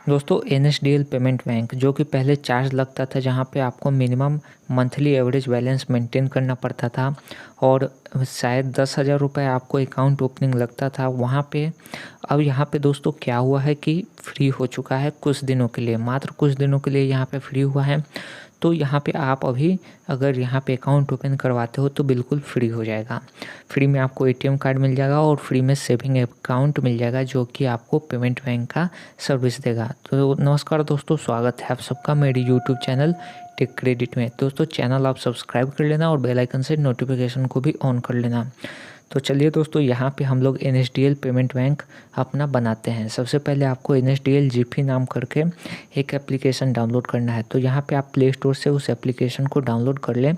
दोस्तों NSDL payment bank जो कि पहले चार्ज लगता था, जहाँ पे आपको minimum monthly average balance maintain करना पड़ता था और शायद 10,000 रुपये आपको अकाउंट ओपनिंग लगता था वहाँ पे। अब यहाँ पे दोस्तों क्या हुआ है कि फ्री हो चुका है कुछ दिनों के लिए, मात्र कुछ दिनों के लिए यहाँ पे फ्री हुआ है। तो यहाँ पे आप अभी अगर यहाँ पे अकाउंट ओपन करवाते हो तो बिल्कुल फ्री हो जाएगा। फ्री में आपको एटीएम कार्ड मिल जाएगा और फ्री में सेविंग अकाउंट मिल जाएगा जो कि आपको पेमेंट बैंक का सर्विस देगा। तो नमस्कार दोस्तों, स्वागत है आप सबका मेरी यूट्यूब चैनल टेक क्रेडिट में। दोस्तों चैनल आप सब्सक्राइब कर लेना और बेल आइकन से नोटिफिकेशन को भी ऑन कर लेना। तो चलिए दोस्तों, यहाँ पे हम लोग एनएसडीएल पेमेंट बैंक अपना बनाते हैं। सबसे पहले आपको एनएसडीएल जीपी नाम करके एक एप्लीकेशन डाउनलोड करना है। तो यहाँ पे आप प्ले स्टोर से उस एप्लीकेशन को डाउनलोड कर लें।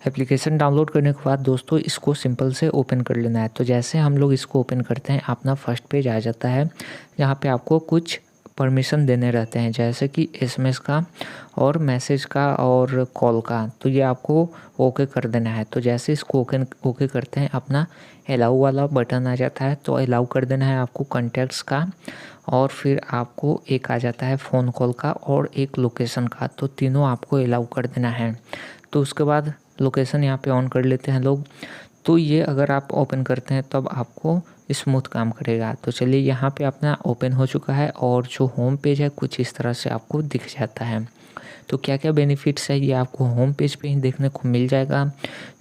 एप्लीकेशन डाउनलोड करने के बाद दोस्तों इसको सिंपल से ओपन कर लेना है। तो जैसे हम लोग इसको ओपन करते हैं अपना फर्स्ट पेज आ जाता है, जहाँ पे आपको कुछ परमिशन देने रहते हैं, जैसे कि एसएमएस का और मैसेज का और कॉल का। तो ये आपको ओके कर देना है। तो जैसे इसको ओके करते हैं अपना अलाउ वाला बटन आ जाता है, तो अलाउ कर देना है आपको कॉन्टैक्ट्स का, और फिर आपको एक आ जाता है फ़ोन कॉल का और एक लोकेशन का। तो तीनों आपको अलाउ कर देना है। तो उसके बाद लोकेशन यहाँ पे ऑन कर लेते हैं लोग। तो ये अगर आप ओपन करते हैं तब आपको स्मूथ काम करेगा। तो चलिए यहाँ पे अपना ओपन हो चुका है और जो होम पेज है कुछ इस तरह से आपको दिख जाता है। तो क्या क्या बेनिफिट्स है ये आपको होम पेज पे ही देखने को मिल जाएगा।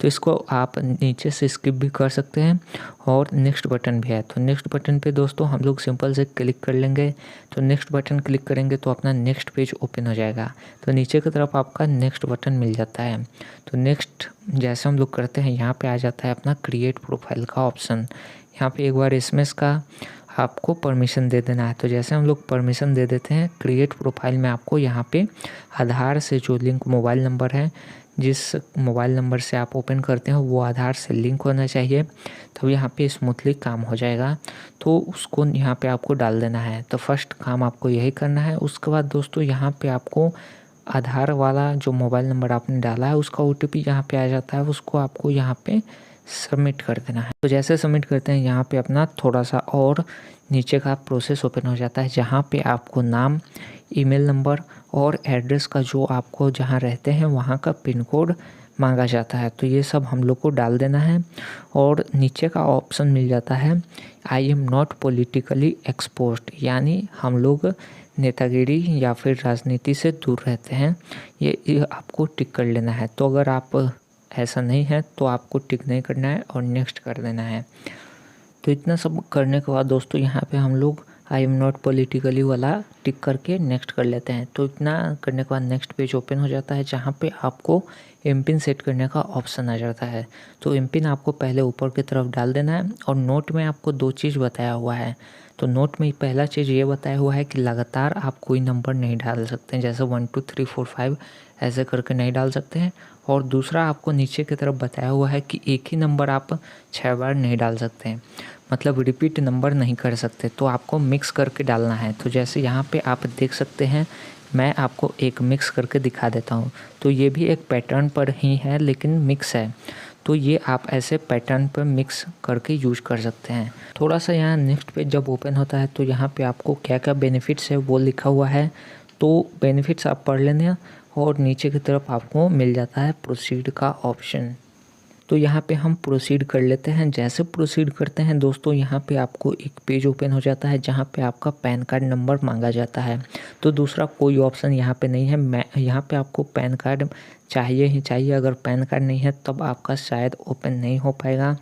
तो इसको आप नीचे से स्किप भी कर सकते हैं और नेक्स्ट बटन भी है। तो नेक्स्ट बटन पे दोस्तों हम लोग सिंपल से क्लिक कर लेंगे। तो नेक्स्ट बटन क्लिक करेंगे तो अपना नेक्स्ट पेज ओपन हो जाएगा। तो नीचे की तरफ आपका नेक्स्ट बटन मिल जाता है। तो नेक्स्ट जैसे हम लोग करते हैं यहाँ पे आ जाता है अपना क्रिएट प्रोफाइल का ऑप्शन। यहाँ पे एक बार एसएमएस का आपको परमिशन दे देना है। तो जैसे हम लोग परमिशन दे देते हैं क्रिएट प्रोफाइल में, आपको यहाँ पे आधार से जो लिंक मोबाइल नंबर है, जिस मोबाइल नंबर से आप ओपन करते हैं वो आधार से लिंक होना चाहिए, तब यहाँ पे स्मूथली काम हो जाएगा। तो उसको यहाँ पे आपको डाल देना है। तो फर्स्ट काम आपको यही करना है। उसके बाद दोस्तों यहाँ पे आपको आधार वाला जो मोबाइल नंबर आपने डाला है उसका ओटीपी यहाँ पे आ जाता है, उसको आपको यहाँ पे सबमिट कर देना है। तो जैसे सबमिट करते हैं यहाँ पे अपना थोड़ा सा और नीचे का प्रोसेस ओपन हो जाता है, जहाँ पे आपको नाम, ईमेल नंबर और एड्रेस का जो आपको जहाँ रहते हैं वहाँ का पिन कोड मांगा जाता है। तो ये सब हम लोग को डाल देना है और नीचे का ऑप्शन मिल जाता है I am not politically exposed, यानी हम लोग नेतागिरी या फिर राजनीति से दूर रहते हैं, ये आपको टिक कर लेना है। तो अगर आप ऐसा नहीं है तो आपको टिक नहीं करना है और नेक्स्ट कर देना है। तो इतना सब करने के बाद दोस्तों यहाँ पे हम लोग आई एम नॉट पॉलिटिकली वाला टिक करके नेक्स्ट कर लेते हैं। तो इतना करने के बाद नेक्स्ट पेज ओपन हो जाता है, जहाँ पे आपको एम पिन सेट करने का ऑप्शन आ जाता है। तो एम पिन आपको पहले ऊपर की तरफ डाल देना है और नोट में आपको दो चीज़ बताया हुआ है। तो नोट में पहला चीज़ ये बताया हुआ है कि लगातार आप कोई नंबर नहीं डाल सकते हैं, जैसे 1 2 3 4 5 ऐसे करके नहीं डाल सकते हैं। और दूसरा आपको नीचे की तरफ बताया हुआ है कि एक ही नंबर आप 6 बार नहीं डाल सकते हैं, मतलब रिपीट नंबर नहीं कर सकते। तो आपको मिक्स करके डालना है। तो जैसे यहाँ पे आप देख सकते हैं, मैं आपको एक मिक्स करके दिखा देता हूँ। तो ये भी एक पैटर्न पर ही है लेकिन मिक्स है। तो ये आप ऐसे पैटर्न पर मिक्स करके यूज कर सकते हैं। थोड़ा सा यहाँ नेक्स्ट पेज जब ओपन होता है तो यहाँ पे आपको क्या क्या बेनिफिट्स है वो लिखा हुआ है। तो बेनिफिट्स आप पढ़ लेना और नीचे की तरफ आपको मिल जाता है प्रोसीड का ऑप्शन। तो यहाँ पे हम प्रोसीड कर लेते हैं। जैसे प्रोसीड करते हैं दोस्तों यहाँ पे आपको एक पेज ओपन हो जाता है, जहाँ पे आपका पैन कार्ड नंबर मांगा जाता है। तो दूसरा कोई ऑप्शन यहाँ पे नहीं है। मैं यहाँ पे आपको पैन कार्ड चाहिए ही चाहिए। अगर पैन कार्ड नहीं है तब आपका शायद ओपन नहीं हो पाएगा।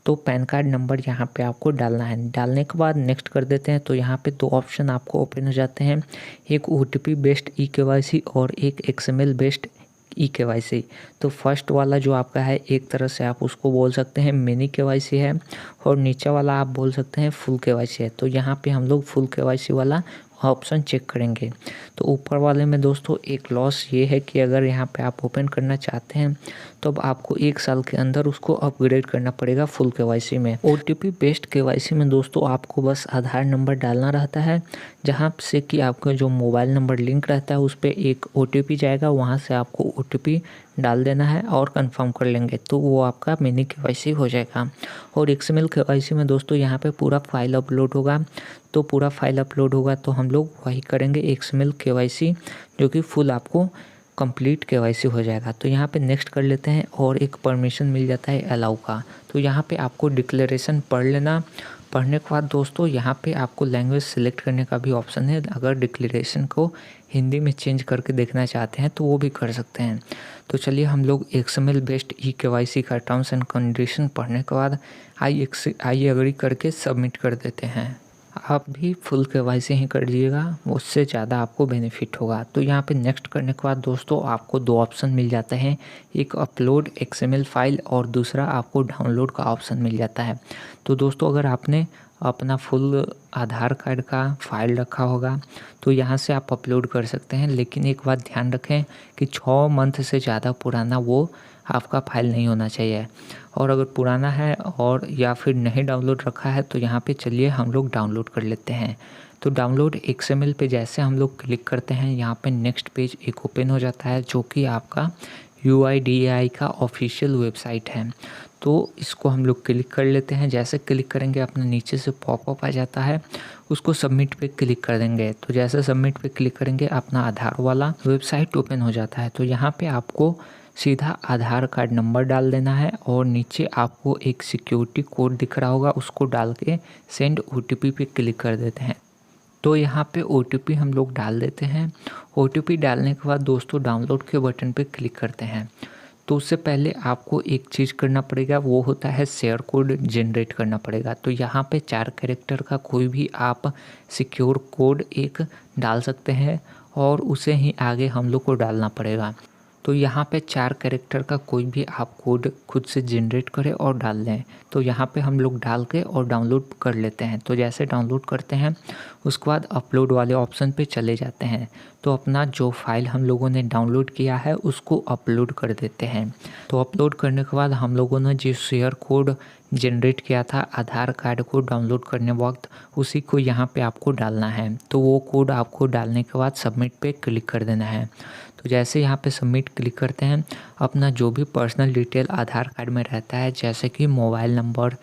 तो पैन कार्ड नंबर यहाँ पे आपको डालना है। डालने के बाद नेक्स्ट कर देते हैं। तो यहाँ पे दो ऑप्शन आपको ओपन हो जाते हैं, एक ओटीपी बेस्ड ई-केवाईसी और एक एक्सएमएल बेस्ड ई-केवाईसी। तो फर्स्ट वाला जो आपका है एक तरह से आप उसको बोल सकते हैं मिनी केवाईसी है, और नीचे वाला आप बोल सकते हैं फुल केवाईसी है। तो यहाँ पे हम लोग फुल केवाईसी वाला ऑप्शन चेक करेंगे। तो ऊपर वाले में दोस्तों एक लॉस ये है कि अगर यहाँ पे आप ओपन करना चाहते हैं तो तब आपको 1 साल के अंदर उसको अपग्रेड करना पड़ेगा फुल केवाईसी में। OTP बेस्ड केवाईसी में दोस्तों आपको बस आधार नंबर डालना रहता है, जहाँ से कि आपका जो मोबाइल नंबर लिंक रहता है उस पर एक OTP जाएगा, वहाँ से आपको OTP डाल देना है और कंफर्म कर लेंगे तो वो आपका मिनी केवाईसी हो जाएगा। और XML केवाईसी में दोस्तों यहाँ पे पूरा फाइल अपलोड होगा, तो पूरा फाइल अपलोड होगा तो हम लोग वही करेंगे XML केवाईसी, जो कि फुल आपको कंप्लीट केवाईसी हो जाएगा। तो यहाँ पे नेक्स्ट कर लेते हैं और एक परमिशन मिल जाता है अलाउ का। तो यहाँ पे आपको डिक्लेरेशन पढ़ लेना। पढ़ने के बाद दोस्तों यहाँ पे आपको लैंग्वेज सिलेक्ट करने का भी ऑप्शन है, अगर डिक्लेरेशन को हिंदी में चेंज करके देखना चाहते हैं तो वो भी कर सकते हैं। तो चलिए हम लोग XML बेस्ड केवाईसी का टर्म्स एंड कंडीशन पढ़ने के बाद आई एग्री करके सबमिट कर देते हैं। आप भी फुल केवाईसी ही कर दीजिएगा, उससे ज़्यादा आपको बेनिफिट होगा। तो यहाँ पे नेक्स्ट करने के बाद दोस्तों आपको 2 ऑप्शन मिल जाते हैं, एक अपलोड XML फाइल और दूसरा आपको डाउनलोड का ऑप्शन मिल जाता है। तो दोस्तों अगर आपने अपना फुल आधार कार्ड का फाइल रखा होगा तो यहाँ से आप अपलोड कर सकते हैं, लेकिन एक बात ध्यान रखें कि 6 मंथ से ज़्यादा पुराना वो आपका फाइल नहीं होना चाहिए। और अगर पुराना है और या फिर नहीं डाउनलोड रखा है तो यहाँ पे चलिए हम लोग डाउनलोड कर लेते हैं। तो डाउनलोड XML पे जैसे हम लोग क्लिक करते हैं, यहाँ पे नेक्स्ट पेज एक ओपन हो जाता है जो कि आपका UIDAI का ऑफिशियल वेबसाइट है। तो इसको हम लोग क्लिक कर लेते हैं। जैसे क्लिक करेंगे अपने नीचे से पॉपअप आ जाता है, उसको सबमिट पे क्लिक कर देंगे। तो जैसे सबमिट पे क्लिक करेंगे अपना आधार वाला वेबसाइट ओपन हो जाता है। तो यहाँ पे आपको सीधा आधार कार्ड नंबर डाल देना है और नीचे आपको एक सिक्योरिटी कोड दिख रहा होगा, उसको डाल के सेंड OTP पे क्लिक कर देते हैं। तो यहाँ पे OTP हम लोग डाल देते हैं। OTP डालने के बाद दोस्तों डाउनलोड के बटन पे क्लिक करते हैं। तो उससे पहले आपको एक चीज़ करना पड़ेगा, वो होता है शेयर कोड जनरेट करना पड़ेगा। तो यहाँ पे 4 कैरेक्टर का कोई भी आप सिक्योर कोड एक डाल सकते हैं और उसे ही आगे हम लोग को डालना पड़ेगा। तो यहाँ पे 4 कैरेक्टर का कोई भी आप कोड खुद से जनरेट करें और डाल दें। तो यहाँ पे हम लोग डाल के और डाउनलोड कर लेते हैं। तो जैसे डाउनलोड करते हैं उसके बाद अपलोड वाले ऑप्शन पे चले जाते हैं। तो अपना जो फाइल हम लोगों ने डाउनलोड किया है उसको अपलोड कर देते हैं। तो अपलोड करने के बाद हम लोगों ने जो शेयर कोड जनरेट किया था आधार कार्ड को डाउनलोड करने वक्त, उसी को यहाँ पे आपको डालना है। तो वो कोड आपको डालने के बाद सबमिट पे क्लिक कर देना है। तो जैसे यहाँ पे सबमिट क्लिक करते हैं, अपना जो भी पर्सनल डिटेल आधार कार्ड में रहता है, जैसे कि मोबाइल नंबर,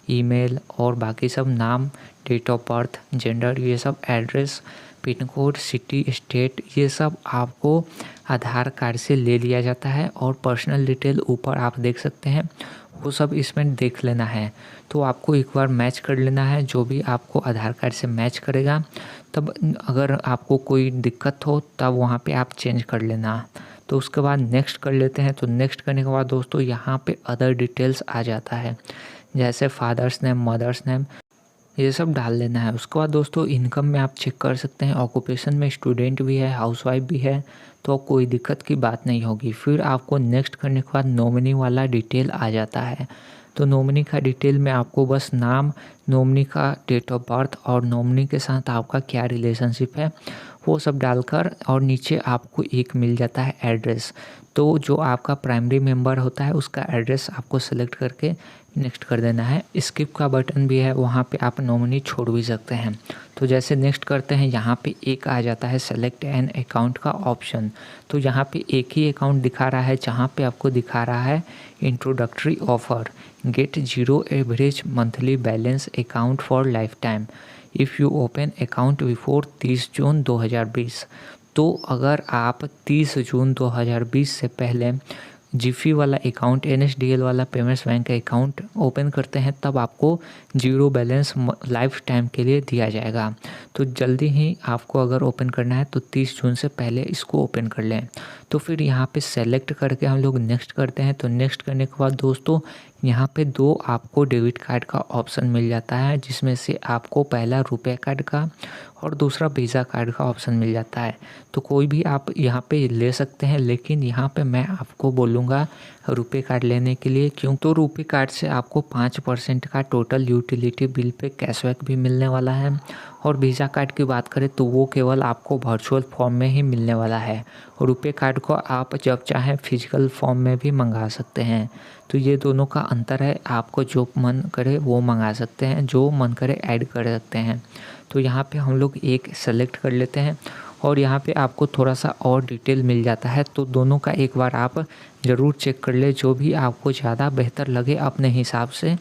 ईमेल और बाकी सब नाम, डेट ऑफ बर्थ, जेंडर, ये सब address, pin code, city, state, ये सब आपको आधार कार्ड से ले लिया जाता है। और पर्सनल डिटेल ऊपर आप देख सकते हैं, वो सब इसमें देख लेना है। तो आपको एक बार मैच कर लेना है, जो भी आपको आधार कार्ड से मैच करेगा। तब अगर आपको कोई दिक्कत हो तब वहाँ पे आप चेंज कर लेना। तो उसके बाद नेक्स्ट कर लेते हैं। तो नेक्स्ट करने के बाद दोस्तों यहाँ पे अदर डिटेल्स आ जाता है, जैसे फादर्स नेम, मदर्स नेम, ये सब डाल लेना है। उसके बाद दोस्तों इनकम में आप चेक कर सकते हैं, ऑक्यूपेशन में स्टूडेंट भी है, हाउसवाइफ भी है, तो कोई दिक्कत की बात नहीं होगी। फिर आपको नेक्स्ट करने के बाद नॉमिनी वाला डिटेल आ जाता है। तो नॉमिनी का डिटेल में आपको बस नाम, नॉमिनी का डेट ऑफ बर्थ और नॉमिनी के साथ आपका क्या रिलेशनशिप है वो सब डालकर, और नीचे आपको एक मिल जाता है एड्रेस। तो जो आपका प्राइमरी मेंबर होता है उसका एड्रेस आपको सेलेक्ट करके नेक्स्ट कर देना है। स्किप का बटन भी है, वहाँ पे आप नॉमिनी छोड़ भी सकते हैं। तो जैसे नेक्स्ट करते हैं, यहाँ पे एक आ जाता है सेलेक्ट एन अकाउंट का ऑप्शन। तो यहाँ पे एक ही अकाउंट दिखा रहा है, जहाँ पे आपको दिखा रहा है introductory offer, get 0 average monthly balance account for life time if you open account before 30 June 2020। तो अगर आप 30 जून 2020 से पहले जिफी वाला अकाउंट, NSDL वाला पेमेंट्स बैंक का अकाउंट ओपन करते हैं, तब आपको 0 बैलेंस लाइफ टाइम के लिए दिया जाएगा। तो जल्दी ही आपको अगर ओपन करना है तो 30 जून से पहले इसको ओपन कर लें। तो फिर यहाँ पे सेलेक्ट करके हम लोग नेक्स्ट करते हैं। तो नेक्स्ट करने के बाद दोस्तों यहाँ पे 2 आपको डेबिट कार्ड का ऑप्शन मिल जाता है, जिसमें से आपको पहला रुपए कार्ड का और दूसरा वीज़ा कार्ड का ऑप्शन मिल जाता है। तो कोई भी आप यहाँ पे ले सकते हैं, लेकिन यहाँ पे मैं आपको बोलूँगा रुपे कार्ड लेने के लिए। क्यों? तो रुपे कार्ड से आपको 5% का total utility bill pay cashback भी मिलने वाला है। और वीज़ा कार्ड की बात करें तो वो केवल आपको वर्चुअल फॉर्म में ही मिलने वाला है। रुपे कार्ड को आप जब चाहें फिजिकल फॉर्म में भी मंगा सकते हैं। तो ये दोनों का अंतर है, आपको जो मन करे वो मंगा सकते हैं, जो मन करे ऐड कर सकते हैं। तो यहाँ पे हम लोग एक सेलेक्ट कर लेते हैं और यहाँ पे आपको थोड़ा सा और डिटेल मिल जाता है। तो दोनों का एक बार आप ज़रूर चेक कर ले, जो भी आपको ज़्यादा बेहतर लगे अपने हिसाब से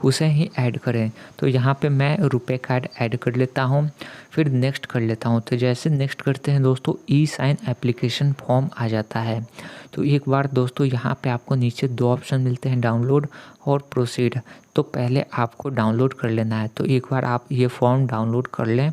उसे ही ऐड करें। तो यहाँ पे मैं रुपे कार्ड ऐड कर लेता हूँ, फिर नेक्स्ट कर लेता हूँ। तो जैसे नेक्स्ट करते हैं दोस्तों, ई साइन एप्लीकेशन फॉर्म आ जाता है। तो एक बार दोस्तों यहाँ पे आपको नीचे 2 ऑप्शन मिलते हैं, डाउनलोड और प्रोसीड। तो पहले आपको डाउनलोड कर लेना है। तो एक बार आप ये फॉर्म डाउनलोड कर लें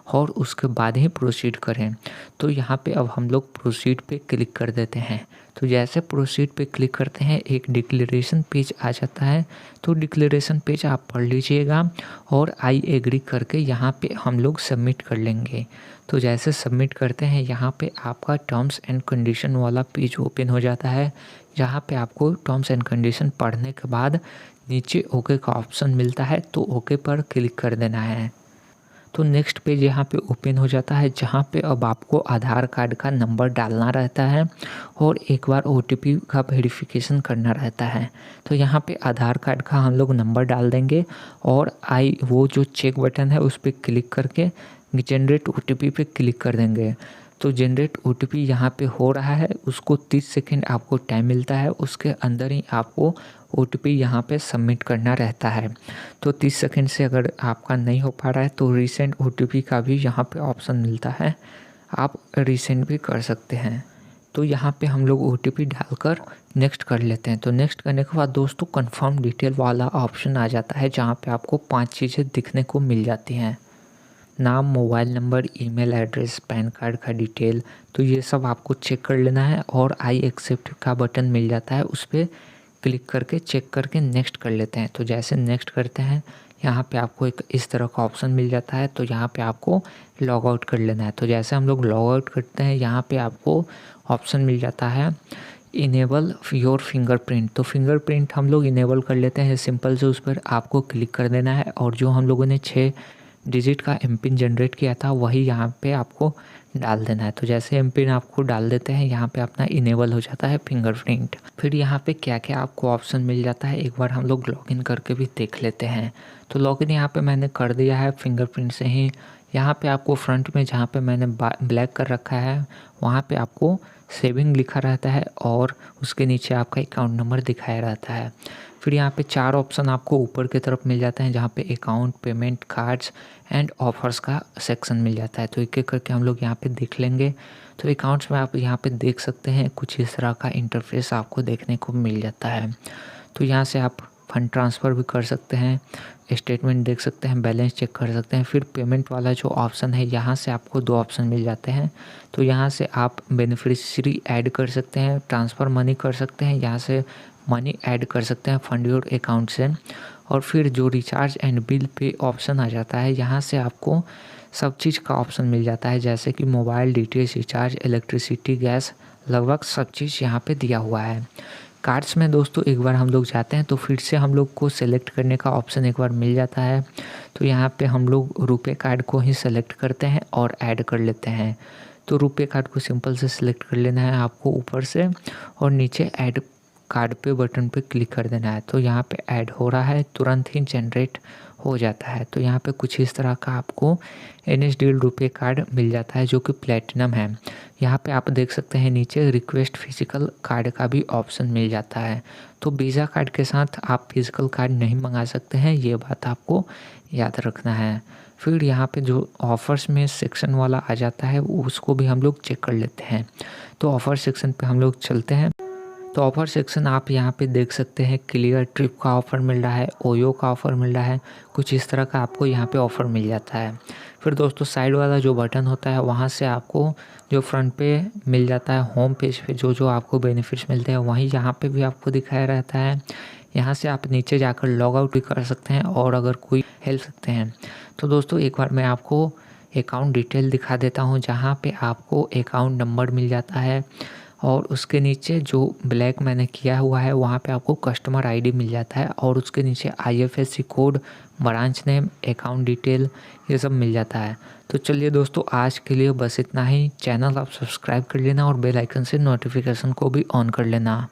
और उसके बाद ही प्रोसीड करें। तो यहाँ पे अब हम लोग प्रोसीड पे क्लिक कर देते हैं। तो जैसे प्रोसीड पे क्लिक करते हैं, एक डिक्लेरेशन पेज आ जाता है। तो डिक्लेरेशन पेज आप पढ़ लीजिएगा और आई एग्री करके यहाँ पे हम लोग सबमिट कर लेंगे। तो जैसे सबमिट करते हैं, यहाँ पे आपका टर्म्स एंड कंडीशन वाला पेज ओपन हो जाता है, जहाँ पे आपको टर्म्स एंड कंडीशन पढ़ने के बाद नीचे ओके का ऑप्शन मिलता है। तो ओके पर क्लिक कर देना है। तो नेक्स्ट पेज यहाँ पे ओपन हो जाता है, जहाँ पे अब आपको आधार कार्ड का नंबर डालना रहता है और एक बार OTP का वेरिफिकेशन करना रहता है। तो यहाँ पे आधार कार्ड का हम लोग नंबर डाल देंगे और वो जो चेक बटन है उस पर क्लिक करके जनरेट OTP पे क्लिक कर देंगे। तो जनरेट OTP यहाँ पे हो रहा है, उसको 30 सेकेंड आपको टाइम मिलता है, उसके अंदर ही आपको OTP यहाँ पे सबमिट करना रहता है। तो 30 सेकेंड से अगर आपका नहीं हो पा रहा है तो रीसेंट OTP का भी यहाँ पे ऑप्शन मिलता है, आप रीसेंट भी कर सकते हैं। तो यहाँ पे हम लोग OTP डालकर नेक्स्ट कर लेते हैं। तो नेक्स्ट करने के बाद दोस्तों कंफर्म डिटेल वाला ऑप्शन आ जाता है, जहाँ पे आपको 5 चीज़ें दिखने को मिल जाती हैं, नाम, mobile number, email address, pan card का डिटेल। तो ये सब आपको चेक कर लेना है और आई एक्सेप्ट का बटन मिल जाता है, उस पर क्लिक करके चेक करके नेक्स्ट कर लेते हैं। तो जैसे नेक्स्ट करते हैं, यहाँ पे आपको एक इस तरह का ऑप्शन मिल जाता है। तो यहाँ पे आपको लॉग आउट कर लेना है। तो जैसे हम लोग लॉग आउट करते हैं, यहाँ पे आपको ऑप्शन मिल जाता है इनेबल योर फिंगरप्रिंट। तो फिंगरप्रिंट हम लोग इनेबल कर लेते हैं, सिंपल से उस पर आपको क्लिक कर देना है और जो हम लोगों ने 6 डिजिट का एमपिन जनरेट किया था वही यहाँ पे आपको डाल देना है। तो जैसे एमपिन आपको डाल देते हैं, यहाँ पे अपना इनेबल हो जाता है फिंगरप्रिंट। फिर यहाँ पे क्या क्या आपको ऑप्शन मिल जाता है, एक बार हम लोग लॉगिन करके भी देख लेते हैं। तो लॉगिन यहाँ पे मैंने कर दिया है फिंगरप्रिंट से ही। यहाँ पे आपको फ्रंट में जहाँ पे मैंने ब्लैक कर रखा है, वहाँ पे आपको सेविंग लिखा रहता है और उसके नीचे आपका अकाउंट नंबर दिखाया रहता है। फिर यहाँ पे 4 ऑप्शन आपको ऊपर की तरफ मिल जाते हैं, जहाँ पे account, payment, cards and offers का सेक्शन मिल जाता है। तो एक एक करके हम लोग यहाँ पे देख लेंगे। तो अकाउंट्स में आप यहाँ पे देख सकते हैं कुछ इस तरह का इंटरफेस आपको देखने को मिल जाता है। तो यहाँ से आप फंड ट्रांसफ़र भी कर सकते हैं, स्टेटमेंट देख सकते हैं, बैलेंस चेक कर सकते हैं। फिर पेमेंट वाला जो ऑप्शन है, यहाँ से आपको 2 ऑप्शन मिल जाते हैं। तो यहाँ से आप बेनिफिशियरी ऐड कर सकते हैं, ट्रांसफ़र मनी कर सकते हैं, यहाँ से मनी ऐड कर सकते हैं फंड योर अकाउंट से। और फिर जो recharge and bill pay option आ जाता है, यहाँ से आपको सब चीज़ का ऑप्शन मिल जाता है, जैसे कि mobile, DTH recharge, electricity, gas, लगभग सब चीज़ यहाँ पे दिया हुआ है। कार्ड्स में दोस्तों एक बार हम लोग जाते हैं तो फिर से हम लोग को सेलेक्ट करने का ऑप्शन एक बार मिल जाता है। तो यहाँ पे हम लोग रुपे कार्ड को ही सेलेक्ट करते हैं और ऐड कर लेते हैं। तो रुपे कार्ड को सिंपल से सिलेक्ट कर लेना है आपको ऊपर से और नीचे ऐड कार्ड पे बटन पे क्लिक कर देना है। तो यहाँ पे ऐड हो रहा है, तुरंत ही जनरेट हो जाता है। तो यहाँ पे कुछ इस तरह का आपको NSDL रुपे कार्ड मिल जाता है, जो कि प्लेटिनम है। यहाँ पे आप देख सकते हैं नीचे रिक्वेस्ट फिजिकल कार्ड का भी ऑप्शन मिल जाता है। तो वीज़ा कार्ड के साथ आप फिजिकल कार्ड नहीं मंगा सकते हैं, ये बात आपको याद रखना है। फिर यहाँ पे जो ऑफ़र्स में सेक्शन वाला आ जाता है, उसको भी हम लोग चेक कर लेते हैं। तो ऑफ़र सेक्शन पे हम लोग चलते हैं। तो ऑफ़र सेक्शन आप यहाँ पे देख सकते हैं, क्लियर ट्रिप का ऑफ़र मिल रहा है, ओयो का ऑफ़र मिल रहा है, कुछ इस तरह का आपको यहाँ पे ऑफ़र मिल जाता है। फिर दोस्तों साइड वाला जो बटन होता है, वहाँ से आपको जो फ्रंट पे मिल जाता है, होम पेज पे जो जो आपको बेनिफिट्स मिलते हैं वहीं यहाँ पे भी आपको दिखाया रहता है। यहाँ से आप नीचे जाकर लॉग आउट भी कर सकते हैं और अगर कोई हेल्प सकते हैं। तो दोस्तों एक बार मैं आपको अकाउंट डिटेल दिखा देता हूँ, जहाँ पे आपको अकाउंट नंबर मिल जाता है और उसके नीचे जो ब्लैक मैंने किया हुआ है वहाँ पे आपको कस्टमर आईडी मिल जाता है और उसके नीचे IFSC code, branch name, account detail ये सब मिल जाता है। तो चलिए दोस्तों, आज के लिए बस इतना ही। चैनल आप सब्सक्राइब कर लेना और बेल आइकन से नोटिफिकेशन को भी ऑन कर लेना।